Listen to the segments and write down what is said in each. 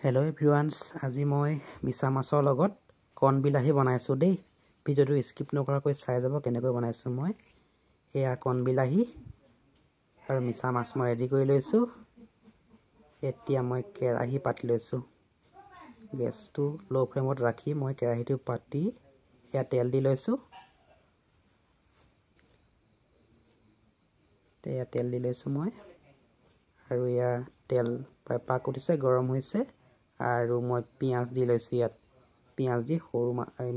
Hello everyone, আজি মই মিছা মাছৰ লগত কণ বিলাহী বনাইছো দেই। ভিডিওটো স্কিপ নকৰাকৈ চাই যাব কেনেকৈ বনাইছো মই। এয়া কণ বিলাহী আৰু মিছা মাছ মই ৰেডি কৰি লৈছো। এতিয়া মই কেৰাহী পাতি লৈছো। গেছটো লো ফ্লেমত ৰাখি মই কেৰাহীটো পাতি এয়া তেল দি লৈছো। তেল দি লৈছো মই আৰু এয়া তেল পাক উঠিছে, গৰম হৈছে আৰু মই পিয়াজ দি লৈছো। ইয়াত পিয়াজ দি সৰু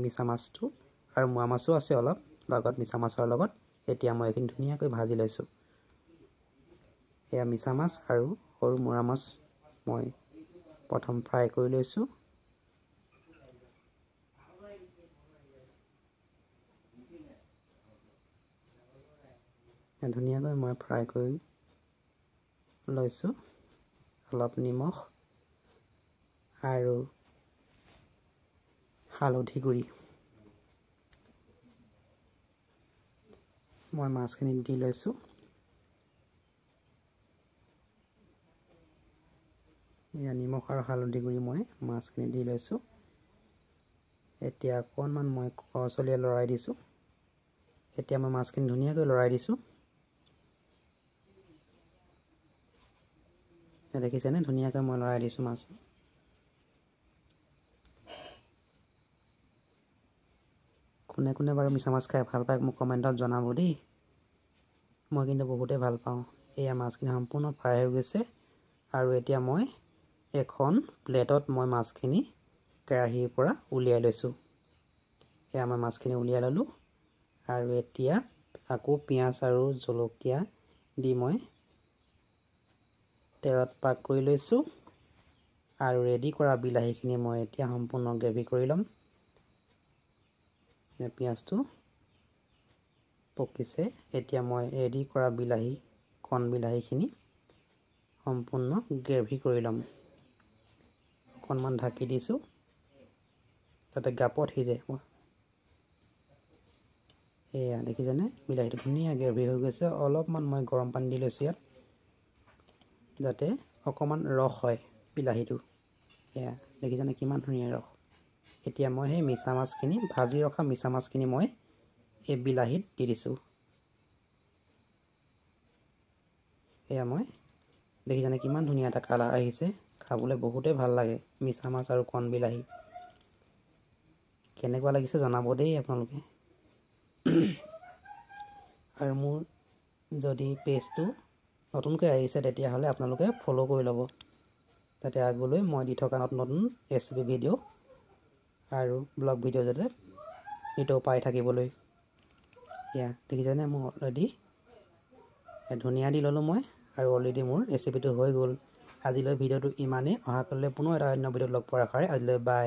মিছা মাছটো আৰু মোৱা মাছো আছে অলপ লগত মিছা মাছৰ লগত। এতিয়া মই এইখিনি ধুনীয়াকৈ ভাজি লৈছো। এয়া মিছা মাছ আৰু সৰু মোৱা মাছ মই প্ৰথম ফ্ৰাই কৰি লৈছো। ধুনীয়াকৈ মই ফ্ৰাই কৰি লৈছো। অলপ নিমখ আৰু হালধি গুড়ি মই মাছখিনি দি লৈছো। এয়া নিমখ আৰু হালধি গুড়ি মই মাছখিনি দি লৈছো। এতিয়া অকণমান মই খৰচলীয়া লৰাই দিছো। এতিয়া মই মাছখিনি ধুনীয়াকৈ লৰাই দিছো। দেখিছেনে ধুনীয়াকৈ মই লৰাই দিছো মাছ। কোনে কোনে বাৰু মিছা মাছ খাই ভাল পায় মোক কমেণ্টত জনাব দেই। মই কিন্তু বহুতেই ভাল পাওঁ। এয়া মাছখিনি সম্পূৰ্ণ ফ্ৰাই হৈ গৈছে আৰু এতিয়া মই এখন প্লেটত মই মাছখিনি কেৰাহীৰ পৰা উলিয়াই লৈছো। এয়া মই মাছখিনি উলিয়াই ললো আৰু এতিয়া আকৌ পিয়াজ আৰু জলকীয়া দি মই তেলত পাক কৰি লৈছো আৰু ৰেডি কৰা বিলাহীখিনি মই এতিয়া সম্পূৰ্ণ গ্ৰেভি কৰি ল'ম। পিয়াজটো পকিছে। এতিয়া মই ৰেডি কৰা বিলাহী কণ বিলাহীখিনি সম্পূৰ্ণ গ্ৰেভি কৰি ল'ম। অকণমান ঢাকি দিছো যাতে গাপত সিজে। এয়া দেখিছেনে বিলাহীটো ধুনীয়া গ্ৰেভি হৈ গৈছে। অলপমান মই গৰম পানী দি লৈছো ইয়াত যাতে অকণমান ৰস হয় বিলাহীটো। এয়া দেখিছেনে কিমান ধুনীয়া ৰস। এতিয়া মই সেই মিছা মাছখিনি ভাজি ৰখা মিছা মাছখিনি মই এই বিলাহীত দি দিছো। এয়া মই দেখিছেনে কিমান ধুনীয়া এটা কালাৰ আহিছে। খাবলৈ বহুতেই ভাল লাগে মিছা মাছ আৰু কণ বিলাহী। কেনেকুৱা লাগিছে জনাব দেই আপোনালোকে। আৰু মোৰ যদি পেজটো নতুনকৈ আহিছে তেতিয়াহ'লে আপোনালোকে ফ'ল' কৰি ল'ব যাতে আগলৈ মই দি থকা নতুন নতুন ৰেচিপি ভিডিঅ' আৰু ব্লগ ভিডিঅ' যাতে নিতৌ পাই থাকিবলৈ। এয়া দেখিছেনে মই অলৰেডি ধনিয়া দি ল'লোঁ মই আৰু অলৰেডি মোৰ ৰেচিপিটো হৈ গ'ল। আজিলৈ ভিডিঅ'টো ইমানেই। অহাকালিলৈ পুনৰ এটা অন্য ভিডিঅ'ত লগ পোৱাৰ আশাৰে আজিলৈ বাই।